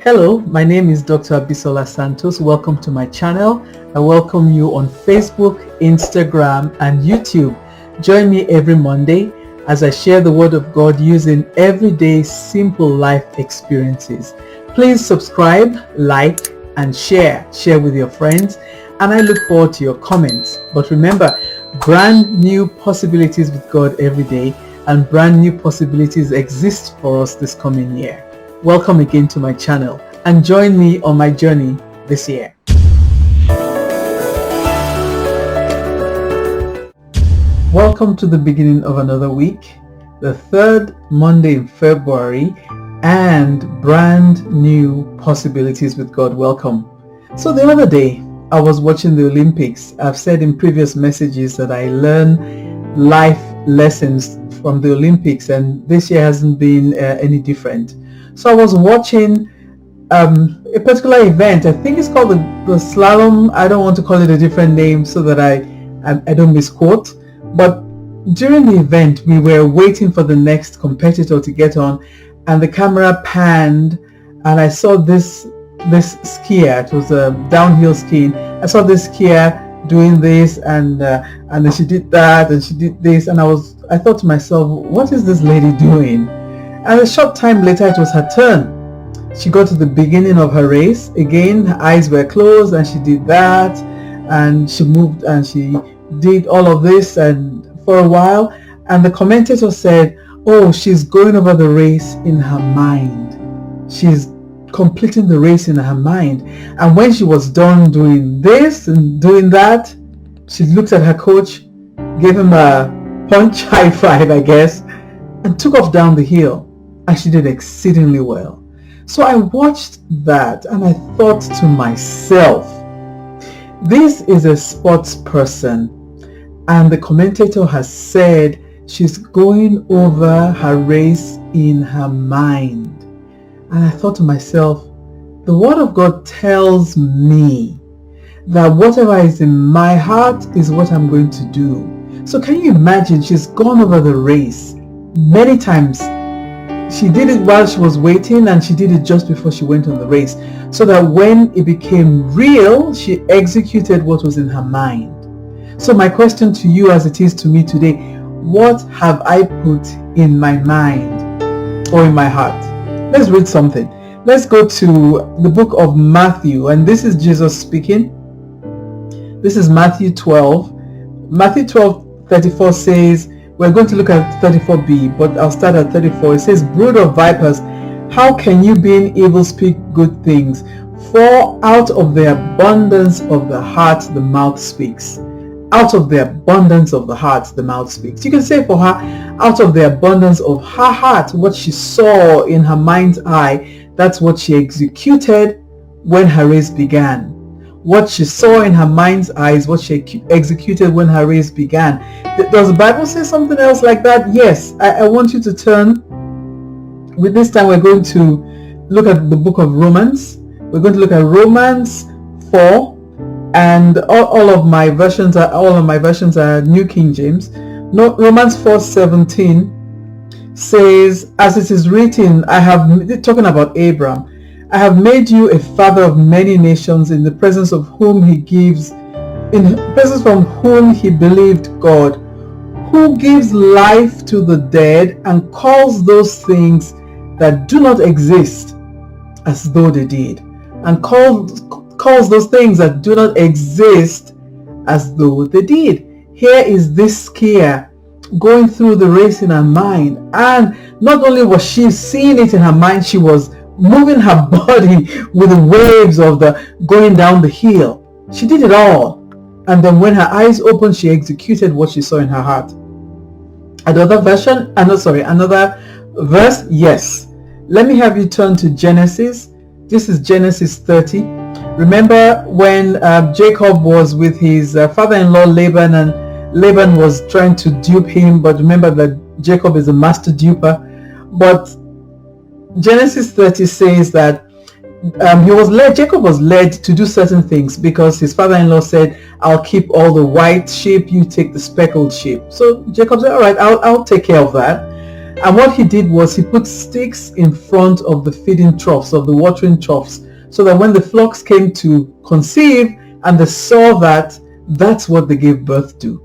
Hello, my name is Dr. Abisola Santos. Welcome to my channel. I welcome you on Facebook, Instagram, and YouTube. Join me every Monday as I share the Word of God using everyday simple life experiences. Please subscribe, like, and share. Share with your friends, and I look forward to your comments. But remember, brand new possibilities with God every day, and brand new possibilities exist for us this coming year. Welcome again to my channel and join me on my journey this year. Welcome to the beginning of another week, the third Monday in February, and brand new possibilities with God. Welcome. So the other day I was watching the Olympics. I've said in previous messages that I learn life lessons from the Olympics, and this year hasn't been any different. So I was watching a particular event. I think it's called the slalom. I don't want to call it a different name so that I don't misquote. But during the event, we were waiting for the next competitor to get on, and the camera panned, and I saw this skier. It was a downhill skiing. I saw this skier doing this, and then she did that, and she did this, and I thought to myself, what is this lady doing? And a short time later, it was her turn. She got to the beginning of her race. Again, her eyes were closed, and she did that, and she moved, and she did all of this, and for a while, and the commentator said, oh, she's going over the race in her mind. She's completing the race in her mind. And when she was done doing this and doing that, she looked at her coach, gave him a punch, high five, I guess, and took off down the hill. And she did exceedingly well. So I watched that and I thought to myself, this is a sports person, and the commentator has said she's going over her race in her mind. And I thought to myself, the Word of God tells me that whatever is in my heart is what I'm going to do. So can you imagine, she's gone over the race many times. She did it while she was waiting, and she did it just before she went on the race, so that when it became real, she executed what was in her mind. So my question to you, as it is to me today, what have I put in my mind or in my heart? Let's read something. Let's go to the book of Matthew, and this is Jesus speaking. This is Matthew 12. Matthew 12:34 says, we're going to look at 34b, but I'll start at 34. It says, brood of vipers, how can you being evil speak good things? For out of the abundance of the heart the mouth speaks. Out of the abundance of the heart the mouth speaks. You can say for her, out of the abundance of her heart, what she saw in her mind's eye, that's what she executed when her race began. What she saw in her mind's eyes, what she executed when her race began. Does the Bible say something else like that? Yes. I want you to turn. With this time, we're going to look at the book of Romans. We're going to look at Romans 4, and all of my versions are New King James. No, Romans 4:17 says, as it is written, talking about Abraham, I have made you a father of many nations in the presence from whom he believed God, who gives life to the dead and calls those things that do not exist as though they did, and calls those things that do not exist as though they did. Here is this skier going through the race in her mind, and not only was she seeing it in her mind, she was moving her body with the waves of the going down the hill. She did it all. And then when her eyes opened, she executed what she saw in her heart. Another verse, yes. Let me have you turn to Genesis. This is Genesis 30. Remember when Jacob was with his father-in-law Laban, and Laban was trying to dupe him, but remember that Jacob is a master duper. But Genesis 30 says that Jacob was led to do certain things because his father-in-law said, I'll keep all the white sheep, you take the speckled sheep. So Jacob said, all right, I'll take care of that. And what he did was he put sticks in front of the feeding troughs, of the watering troughs, so that when the flocks came to conceive and they saw that, that's what they gave birth to.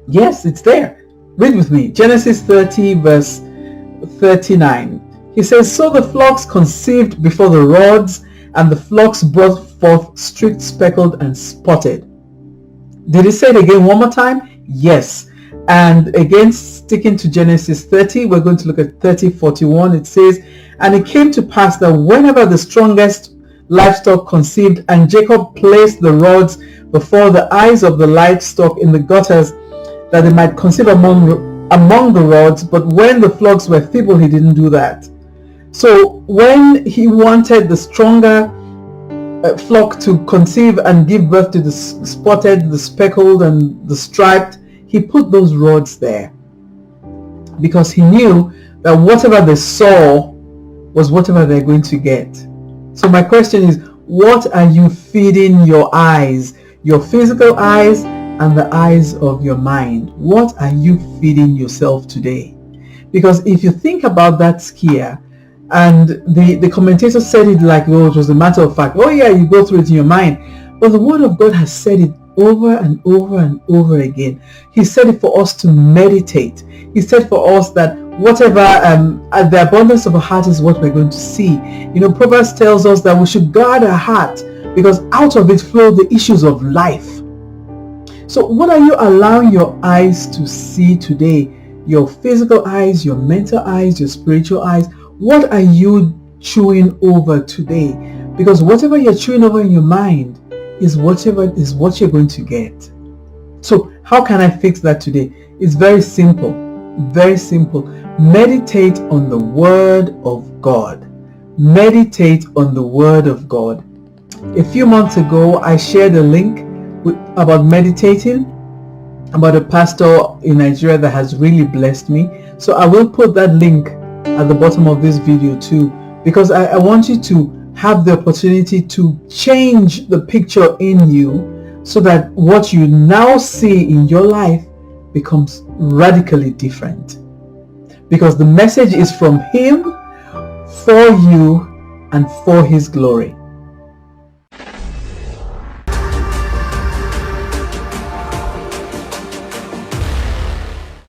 Yes, it's there. Read with me. Genesis 30 verse 39. He says, so the flocks conceived before the rods, and the flocks brought forth streaked, speckled, and spotted. Did he say it again one more time? Yes. And again, sticking to Genesis 30, we're going to look at 30:41. It says, and it came to pass that whenever the strongest livestock conceived, and Jacob placed the rods before the eyes of the livestock in the gutters, that they might conceive among the rods, but when the flocks were feeble, he didn't do that. So when he wanted the stronger flock to conceive and give birth to the spotted, the speckled, and the striped, he put those rods there because he knew that whatever they saw was whatever they're going to get. So my question is, what are you feeding your eyes, your physical eyes and the eyes of your mind? What are you feeding yourself today? Because if you think about that skier, and the commentator said it like, oh, it was a matter of fact. Oh yeah, you go through it in your mind. But the Word of God has said it over and over and over again. He said it for us to meditate. He said for us that whatever, the abundance of our heart is what we're going to see. You know, Proverbs tells us that we should guard our heart because out of it flow the issues of life. So what are you allowing your eyes to see today? Your physical eyes, your mental eyes, your spiritual eyes. What are you chewing over today? Because whatever you're chewing over in your mind is what you're going to get. So how can I fix that today? It's very simple. Very simple. Meditate on the Word of God. Meditate on the Word of God. A few months ago, I shared a link about meditating, about a pastor in Nigeria that has really blessed me. So I will put that link at the bottom of this video too, because I want you to have the opportunity to change the picture in you so that what you now see in your life becomes radically different, because the message is from Him, for you, and for His glory.